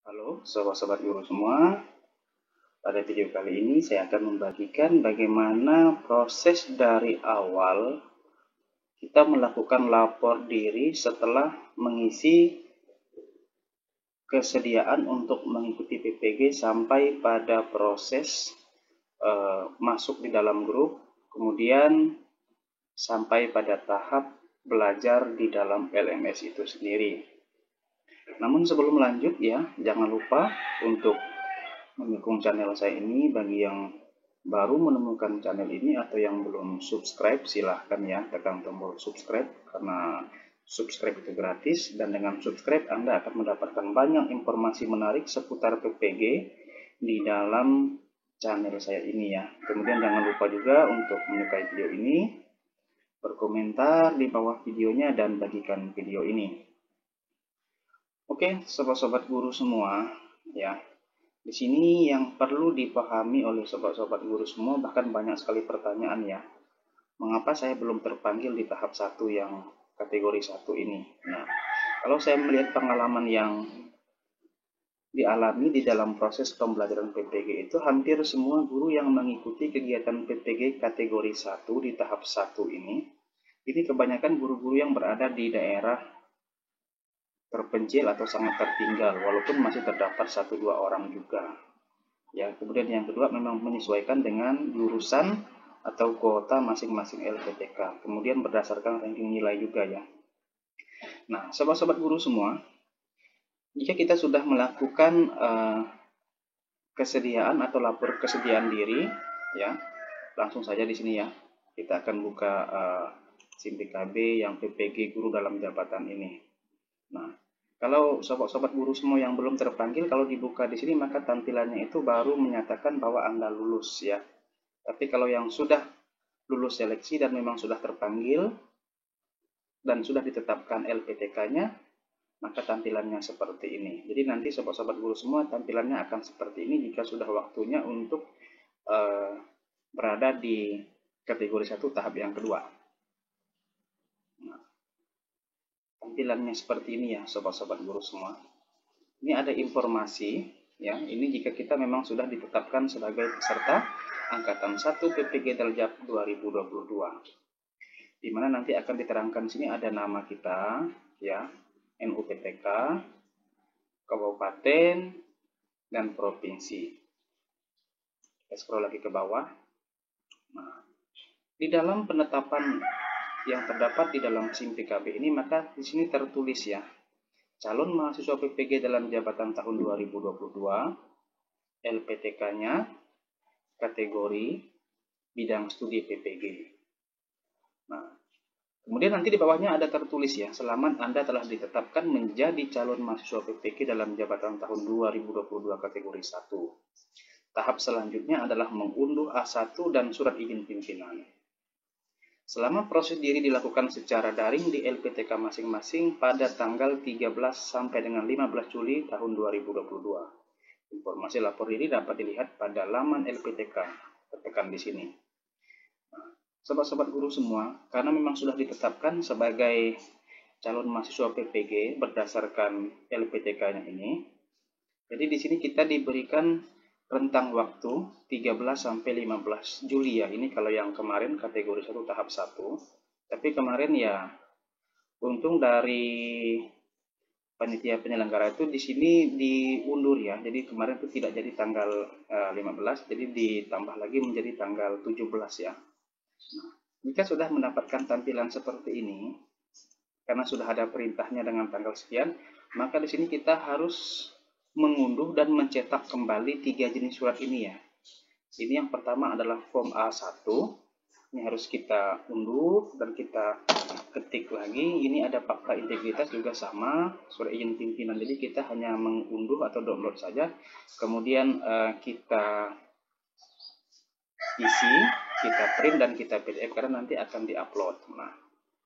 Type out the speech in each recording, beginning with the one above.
Halo sobat-sobat guru semua, pada video kali ini saya akan membagikan bagaimana proses dari awal kita melakukan lapor diri setelah mengisi kesediaan untuk mengikuti PPG sampai pada proses masuk di dalam grup, kemudian sampai pada tahap belajar di dalam LMS itu sendiri. Namun sebelum lanjut ya, jangan lupa untuk mendukung channel saya ini. Bagi yang baru menemukan channel ini atau yang belum subscribe, silahkan ya tekan tombol subscribe, karena subscribe itu gratis, dan dengan subscribe Anda akan mendapatkan banyak informasi menarik seputar PPG di dalam channel saya ini ya. Kemudian jangan lupa juga untuk menyukai video ini, berkomentar di bawah videonya, dan bagikan video ini. Oke, sobat-sobat guru semua ya. Di sini yang perlu dipahami oleh sobat-sobat guru semua, bahkan banyak sekali pertanyaan ya. Mengapa saya belum terpanggil di tahap 1 yang kategori 1 ini? Nah, kalau saya melihat pengalaman yang dialami di dalam proses pembelajaran PPG itu, hampir semua guru yang mengikuti kegiatan PPG kategori 1 di tahap 1 ini kebanyakan guru-guru yang berada di daerah terpencil atau sangat tertinggal, walaupun masih terdapat 1-2 orang juga. Ya, kemudian yang kedua memang menyesuaikan dengan jurusan atau kuota masing-masing LPTK. Kemudian berdasarkan ranking nilai juga ya. Nah, sobat-sobat guru semua, jika kita sudah melakukan kesediaan atau lapor kesediaan diri, ya, langsung saja di sini ya. Kita akan buka SIM PKB yang PPG guru dalam jabatan ini. Nah, kalau sobat-sobat guru semua yang belum terpanggil, kalau dibuka di sini maka tampilannya itu baru menyatakan bahwa Anda lulus ya. Tapi kalau yang sudah lulus seleksi dan memang sudah terpanggil dan sudah ditetapkan LPTK-nya, maka tampilannya seperti ini. Jadi nanti sobat-sobat guru semua tampilannya akan seperti ini jika sudah waktunya untuk berada di kategori 1 tahap yang kedua. Nah, tampilannya seperti ini ya sobat-sobat guru semua. Ini ada informasi ya, ini jika kita memang sudah ditetapkan sebagai peserta angkatan 1 PPG Daljab 2022. Di mana nanti akan diterangkan sini ada nama kita ya, NUPTK, kabupaten, dan provinsi. Kita scroll lagi ke bawah. Nah, di dalam penetapan yang terdapat di dalam SIM PKB ini, maka di sini tertulis ya, calon mahasiswa PPG dalam jabatan tahun 2022, LPTK-nya, kategori, bidang studi PPG. Nah, kemudian nanti di bawahnya ada tertulis ya, selamat Anda telah ditetapkan menjadi calon mahasiswa PPG dalam jabatan tahun 2022 kategori 1. Tahap selanjutnya adalah mengunduh A1 dan surat izin pimpinan. Selama proses diri dilakukan secara daring di LPTK masing-masing pada tanggal 13 sampai dengan 15 Juli tahun 2022. Informasi lapor diri dapat dilihat pada laman LPTK, tekan di sini. Sobat-sobat guru semua, karena memang sudah ditetapkan sebagai calon mahasiswa PPG berdasarkan LPTK-nya ini, jadi di sini kita diberikan rentang waktu 13 sampai 15 Juli ya. Ini kalau yang kemarin kategori 1 tahap 1. Tapi kemarin ya untung dari panitia penyelenggara itu di sini diundur ya. Jadi kemarin itu tidak jadi tanggal 15, jadi ditambah lagi menjadi tanggal 17 ya. Nah, jika sudah mendapatkan tampilan seperti ini, karena sudah ada perintahnya dengan tanggal sekian, maka di sini kita harus mengunduh dan mencetak kembali 3 jenis surat ini ya. Ini yang pertama adalah form A1. Ini harus kita unduh dan kita ketik lagi. Ini ada fakta integritas juga sama, surat izin pimpinan. Jadi kita hanya mengunduh atau download saja. Kemudian kita isi, kita print dan kita PDF karena nanti akan diupload. Nah,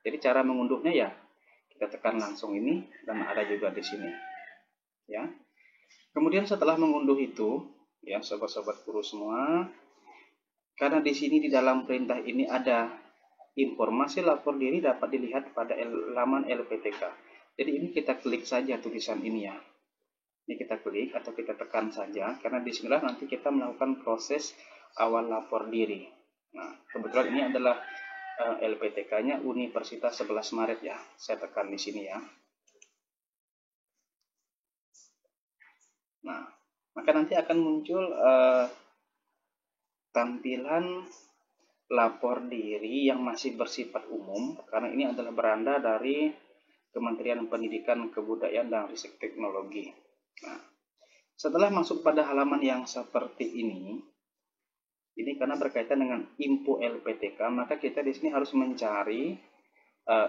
jadi cara mengunduhnya ya kita tekan langsung ini dan ada juga di sini. Ya. Kemudian setelah mengunduh itu, ya sobat-sobat guru semua, karena di sini di dalam perintah ini ada informasi lapor diri dapat dilihat pada laman LPTK. Jadi ini kita klik saja tulisan ini ya. Ini kita klik. klik atau kita tekan saja, karena disinilah nanti kita melakukan proses awal lapor diri. Nah, kebetulan ini adalah LPTK-nya Universitas 11 Maret ya. Saya tekan di sini ya. Nah, maka nanti akan muncul tampilan lapor diri yang masih bersifat umum, karena ini adalah beranda dari Kementerian Pendidikan, Kebudayaan, dan Ristek Teknologi. Nah, setelah masuk pada halaman yang seperti ini karena berkaitan dengan info LPTK, maka kita di sini harus mencari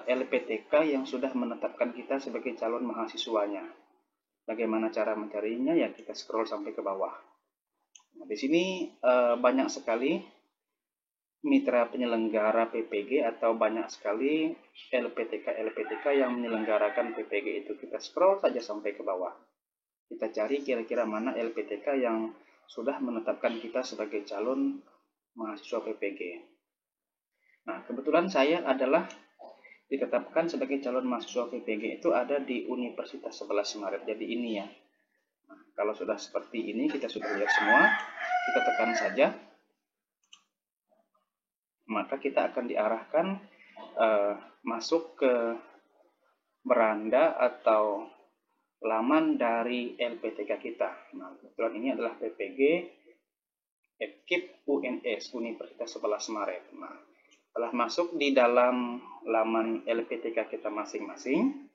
LPTK yang sudah menetapkan kita sebagai calon mahasiswanya. Bagaimana cara mencarinya? Ya kita scroll sampai ke bawah. Nah, di sini banyak sekali mitra penyelenggara PPG atau banyak sekali LPTK yang menyelenggarakan PPG itu. Kita scroll saja sampai ke bawah. Kita cari kira-kira mana LPTK yang sudah menetapkan kita sebagai calon mahasiswa PPG. Nah, kebetulan saya adalah ditetapkan sebagai calon mahasiswa PPG itu ada di Universitas 11 Maret. Jadi ini ya. Nah, kalau sudah seperti ini, kita sudah lihat semua, kita tekan saja. Maka kita akan diarahkan masuk ke beranda atau laman dari LPTK kita. Nah, kebetulan ini adalah PPG FKIP UNS Universitas 11 Maret. Nah, setelah masuk di dalam laman LPTK kita masing-masing,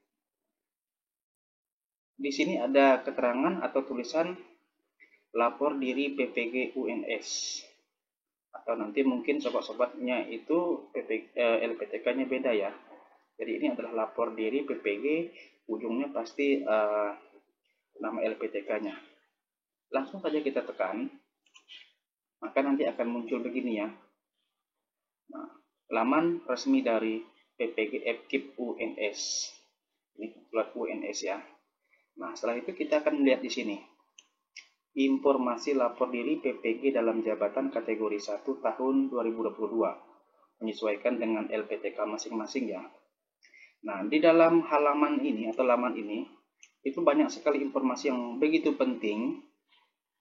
di sini ada keterangan atau tulisan lapor diri PPG UNS. Atau nanti mungkin sobat-sobatnya itu LPTK-nya beda ya. Jadi ini adalah lapor diri PPG, ujungnya pasti nama LPTK-nya. Langsung saja kita tekan, maka nanti akan muncul begini ya. Nah, laman resmi dari PPG FKIP UNS. Ini kebetulan UNS ya. Nah, setelah itu kita akan melihat di sini. Informasi lapor diri PPG dalam jabatan kategori 1 tahun 2022 menyesuaikan dengan LPTK masing-masing ya. Nah, di dalam halaman ini atau laman ini itu banyak sekali informasi yang begitu penting.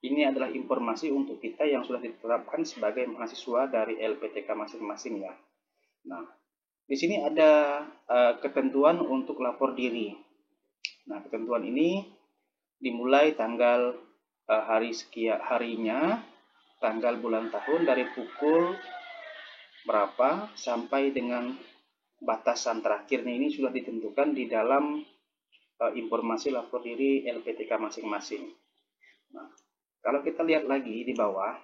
Ini adalah informasi untuk kita yang sudah ditetapkan sebagai mahasiswa dari LPTK masing-masing ya. Nah, di sini ada ketentuan untuk lapor diri. Nah, ketentuan ini dimulai tanggal harinya, tanggal, bulan, tahun, dari pukul berapa sampai dengan batasan terakhirnya ini sudah ditentukan di dalam informasi lapor diri LPTK masing-masing. Nah, kalau kita lihat lagi di bawah,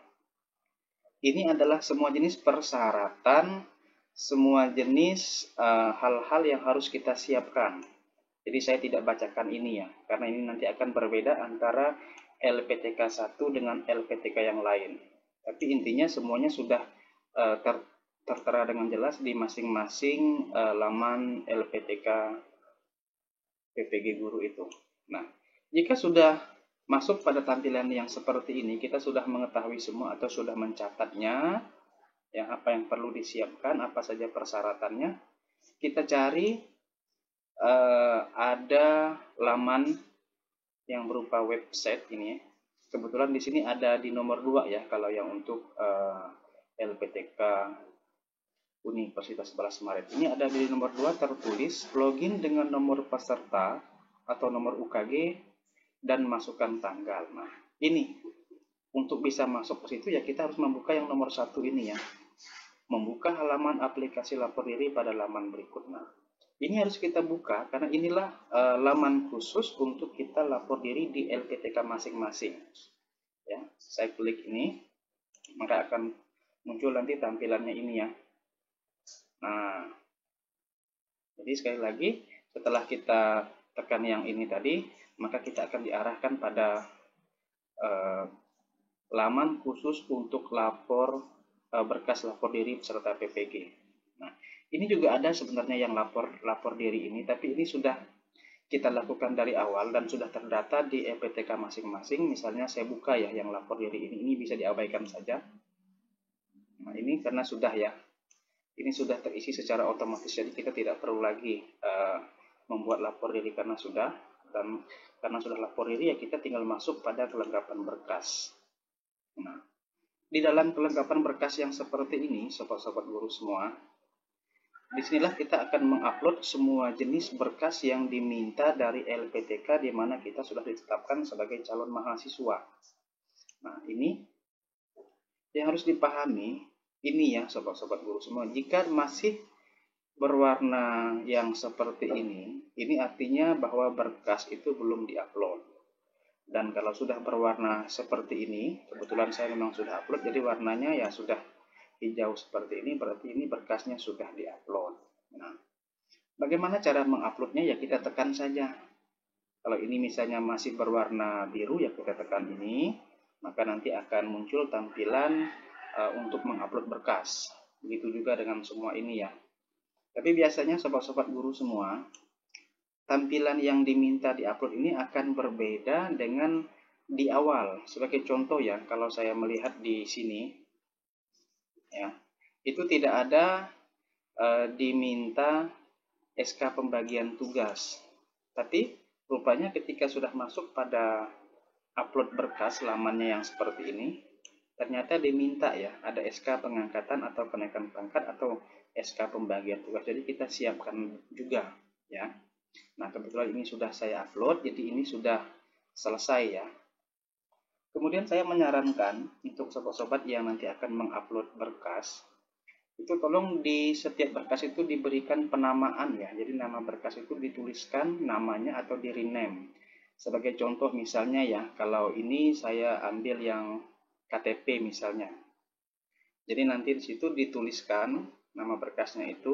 ini adalah semua jenis persyaratan, semua jenis hal-hal yang harus kita siapkan. Jadi saya tidak bacakan ini ya, karena ini nanti akan berbeda antara LPTK 1 dengan LPTK yang lain. Tapi intinya semuanya sudah tertera dengan jelas di masing-masing laman LPTK PPG Guru itu. Nah, jika sudah masuk pada tampilan yang seperti ini, kita sudah mengetahui semua atau sudah mencatatnya, ya, apa yang perlu disiapkan, apa saja persyaratannya. Kita cari ada laman yang berupa website ini. Kebetulan di sini ada di nomor 2 ya, kalau yang untuk LPTK Universitas 11 Maret. Ini ada di nomor 2 tertulis login dengan nomor peserta atau nomor UKG dan masukkan tanggal. Nah, ini untuk bisa masuk ke situ ya kita harus membuka yang nomor 1 ini ya. Membuka halaman aplikasi lapor diri pada laman berikutnya. Ini harus kita buka karena inilah laman khusus untuk kita lapor diri di LPTK masing-masing. Ya, saya klik ini, maka akan muncul nanti tampilannya ini ya. Nah, jadi sekali lagi setelah kita tekan yang ini tadi, maka kita akan diarahkan pada laman khusus untuk lapor berkas lapor diri peserta PPG. Nah, ini juga ada sebenarnya yang lapor diri ini, tapi ini sudah kita lakukan dari awal dan sudah terdata di LPTK masing-masing. Misalnya saya buka ya yang lapor diri ini bisa diabaikan saja. Nah, ini karena sudah ya, ini sudah terisi secara otomatis, jadi kita tidak perlu lagi membuat lapor diri karena sudah. Dan Karena sudah lapor diri, ya kita tinggal masuk pada kelengkapan berkas. Nah, di dalam kelengkapan berkas yang seperti ini, sobat-sobat guru semua, disinilah kita akan mengupload semua jenis berkas yang diminta dari LPTK di mana kita sudah ditetapkan sebagai calon mahasiswa. Nah, ini yang harus dipahami, ini ya sobat-sobat guru semua, jika masih berwarna yang seperti ini artinya bahwa berkas itu belum diupload. Dan kalau sudah berwarna seperti ini, kebetulan saya memang sudah upload, jadi warnanya ya sudah hijau seperti ini, berarti ini berkasnya sudah diupload. Nah, bagaimana cara menguploadnya? Ya kita tekan saja. Kalau ini misalnya masih berwarna biru, ya kita tekan ini, maka nanti akan muncul tampilan untuk mengupload berkas. Begitu juga dengan semua ini ya. Tapi biasanya sobat-sobat guru semua, tampilan yang diminta diupload ini akan berbeda dengan di awal. Sebagai contoh ya, kalau saya melihat di sini, ya, itu tidak ada diminta SK pembagian tugas. Tapi rupanya ketika sudah masuk pada upload berkas lamannya yang seperti ini, ternyata diminta ya, ada SK pengangkatan atau kenaikan pangkat atau SK pembagian tugas. Jadi kita siapkan juga ya. Nah, kebetulan ini sudah saya upload, jadi ini sudah selesai ya. Kemudian saya menyarankan untuk sobat-sobat yang nanti akan mengupload berkas, itu tolong di setiap berkas itu diberikan penamaan ya. Jadi nama berkas itu dituliskan namanya atau di rename. Sebagai contoh misalnya ya, kalau ini saya ambil yang KTP misalnya. Jadi nanti di situ dituliskan nama berkasnya itu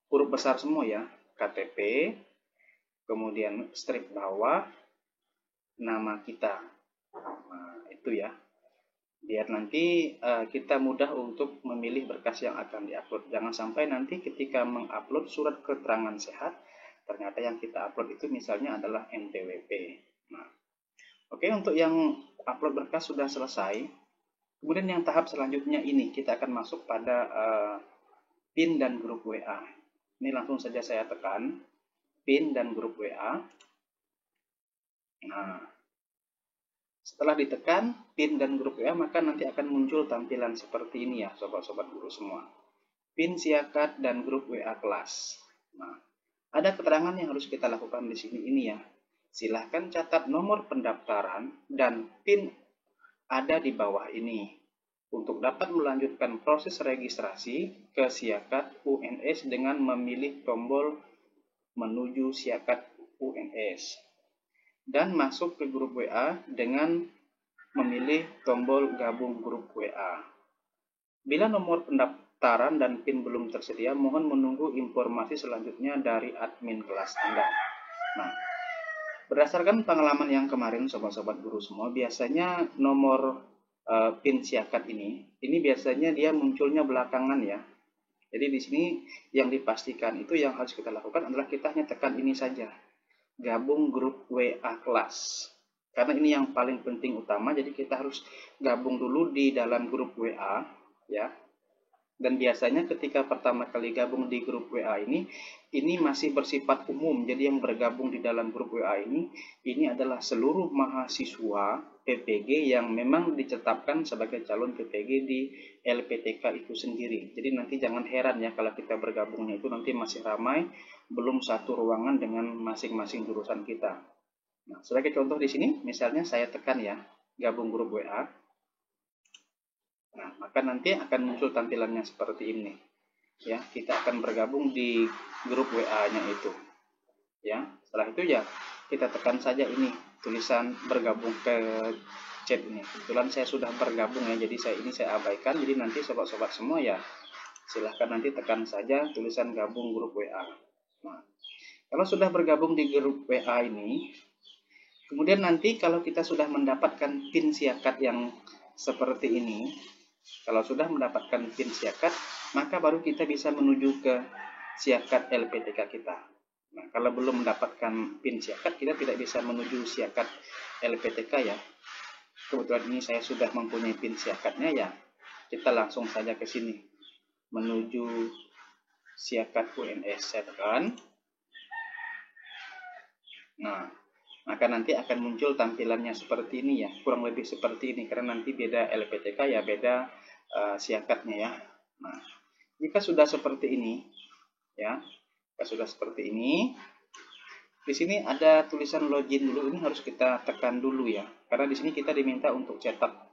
huruf besar semua ya, KTP, kemudian strip bawah nama kita. Nah, itu ya. Biar nanti kita mudah untuk memilih berkas yang akan diupload. Jangan sampai nanti ketika mengupload surat keterangan sehat, ternyata yang kita upload itu misalnya adalah NPWP. Nah, oke, untuk yang upload berkas sudah selesai. Kemudian yang tahap selanjutnya ini, kita akan masuk pada PIN dan grup WA. Ini langsung saja saya tekan, PIN dan grup WA. Nah, setelah ditekan PIN dan grup WA, maka nanti akan muncul tampilan seperti ini ya, sobat-sobat guru semua. PIN siakat dan grup WA kelas. Nah, ada keterangan yang harus kita lakukan di sini ini ya. Silahkan catat nomor pendaftaran dan PIN ada di bawah ini untuk dapat melanjutkan proses registrasi ke siakat UNS dengan memilih tombol menuju siakat UNS dan masuk ke grup WA dengan memilih tombol gabung grup WA. Bila nomor pendaftaran dan PIN belum tersedia, mohon menunggu informasi selanjutnya dari admin kelas Anda. Nah, berdasarkan pengalaman yang kemarin sobat-sobat guru semua, biasanya nomor PIN siakat ini biasanya dia munculnya belakangan ya. Jadi di sini yang dipastikan itu yang harus kita lakukan adalah kita hanya tekan ini saja, gabung grup WA kelas. Karena ini yang paling penting utama, jadi kita harus gabung dulu di dalam grup WA ya. Dan biasanya ketika pertama kali gabung di grup WA ini masih bersifat umum. Jadi yang bergabung di dalam grup WA ini adalah seluruh mahasiswa PPG yang memang ditetapkan sebagai calon PPG di LPTK itu sendiri. Jadi nanti jangan heran ya kalau kita bergabungnya itu nanti masih ramai, belum satu ruangan dengan masing-masing jurusan kita. Nah, sebagai contoh di sini, misalnya saya tekan ya, gabung grup WA. Nah, maka nanti akan muncul tampilannya seperti ini. Ya, kita akan bergabung di grup WA-nya itu. Ya, setelah itu ya kita tekan saja ini tulisan bergabung ke chat ini. Kebetulan saya sudah bergabung ya, jadi saya abaikan. Jadi nanti sobat-sobat semua ya silahkan nanti tekan saja tulisan gabung grup WA. Nah, kalau sudah bergabung di grup WA ini, kemudian nanti kalau kita sudah mendapatkan PIN siakat yang seperti ini, kalau sudah mendapatkan PIN siakat, maka baru kita bisa menuju ke siakat LPTK kita. Nah, kalau belum mendapatkan PIN siakat, kita tidak bisa menuju siakat LPTK ya. Kebetulan ini saya sudah mempunyai PIN siakatnya ya. Kita langsung saja ke sini, menuju siakat UNS. Saya tekan. Nah, maka nanti akan muncul tampilannya seperti ini ya, kurang lebih seperti ini, karena nanti beda LPTK ya, beda siakatnya ya. Nah, jika sudah seperti ini ya, jika sudah seperti ini, di sini ada tulisan login dulu, ini harus kita tekan dulu ya, karena di sini kita diminta untuk cetak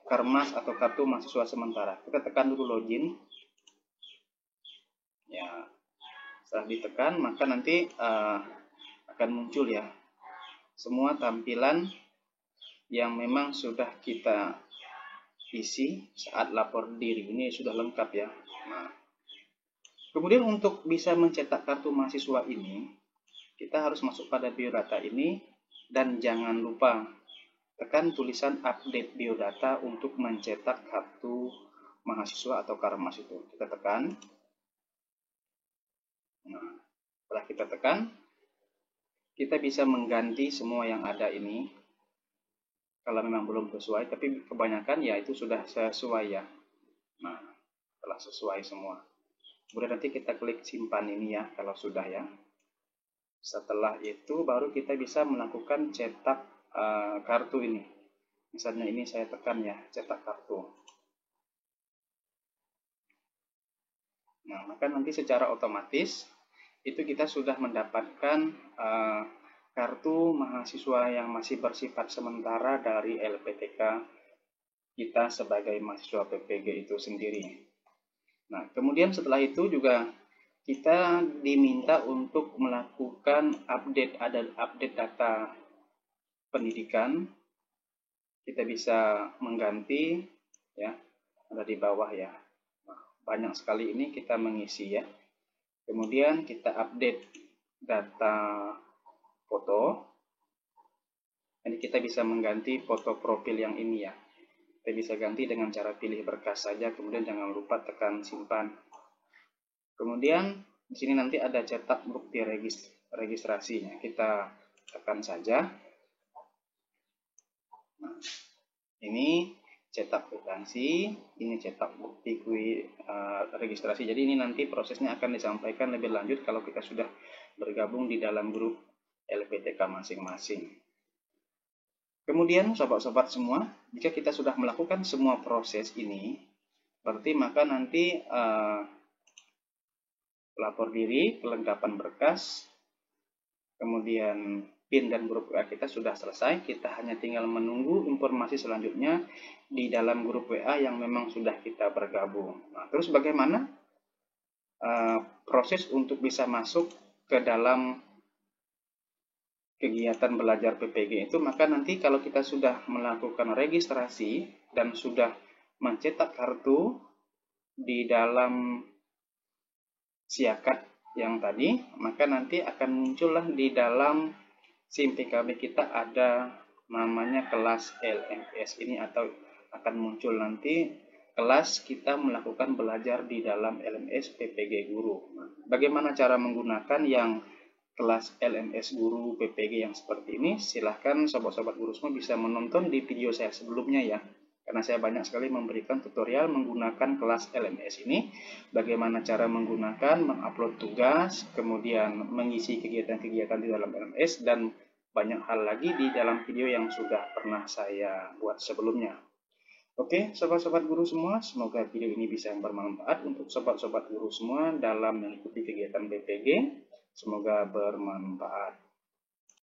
Karmas atau kartu mahasiswa sementara. Kita tekan dulu login ya. Setelah ditekan, maka nanti akan muncul ya semua tampilan yang memang sudah kita isi saat lapor diri. Ini sudah lengkap ya. Nah, kemudian untuk bisa mencetak kartu mahasiswa ini, kita harus masuk pada biodata ini dan jangan lupa tekan tulisan update biodata untuk mencetak kartu mahasiswa atau Karmas itu. Kita tekan. Nah, setelah kita tekan, kita bisa mengganti semua yang ada ini kalau memang belum sesuai, tapi kebanyakan ya itu sudah sesuai ya. Nah, telah sesuai semua. Kemudian nanti kita klik simpan ini ya kalau sudah ya. Setelah itu baru kita bisa melakukan cetak kartu ini. Misalnya ini saya tekan ya, cetak kartu. Nah, maka nanti secara otomatis itu kita sudah mendapatkan kartu mahasiswa yang masih bersifat sementara dari LPTK kita sebagai mahasiswa PPG itu sendiri. Nah, kemudian setelah itu juga kita diminta untuk melakukan update data pendidikan. Kita bisa mengganti ya, ada di bawah ya. Nah, banyak sekali ini kita mengisi ya. Kemudian kita update data foto. Jadi kita bisa mengganti foto profil yang ini ya. Kita bisa ganti dengan cara pilih berkas saja, kemudian jangan lupa tekan simpan. Kemudian di sini nanti ada cetak bukti registrasinya. Kita tekan saja. Nah, ini cetak kwitansi, ini cetak bukti registrasi. Jadi ini nanti prosesnya akan disampaikan lebih lanjut kalau kita sudah bergabung di dalam grup LPTK masing-masing. Kemudian sobat-sobat semua, jika kita sudah melakukan semua proses ini, berarti maka nanti lapor diri, kelengkapan berkas, kemudian PIN dan grup WA kita sudah selesai. Kita hanya tinggal menunggu informasi selanjutnya di dalam grup WA yang memang sudah kita bergabung. Nah, terus bagaimana proses untuk bisa masuk ke dalam kegiatan belajar PPG itu? Maka nanti kalau kita sudah melakukan registrasi dan sudah mencetak kartu di dalam siakat yang tadi, maka nanti akan muncullah di dalam SIM PKB kita ada namanya kelas LMS ini, atau akan muncul nanti kelas kita melakukan belajar di dalam LMS PPG Guru. Nah, bagaimana cara menggunakan yang kelas LMS Guru PPG yang seperti ini? Silahkan sobat-sobat guru semua bisa menonton di video saya sebelumnya ya, karena saya banyak sekali memberikan tutorial menggunakan kelas LMS ini, bagaimana cara menggunakan, mengupload tugas, kemudian mengisi kegiatan-kegiatan di dalam LMS, dan banyak hal lagi di dalam video yang sudah pernah saya buat sebelumnya. Oke, sobat-sobat guru semua, semoga video ini bisa bermanfaat untuk sobat-sobat guru semua dalam mengikuti kegiatan PPG. Semoga bermanfaat.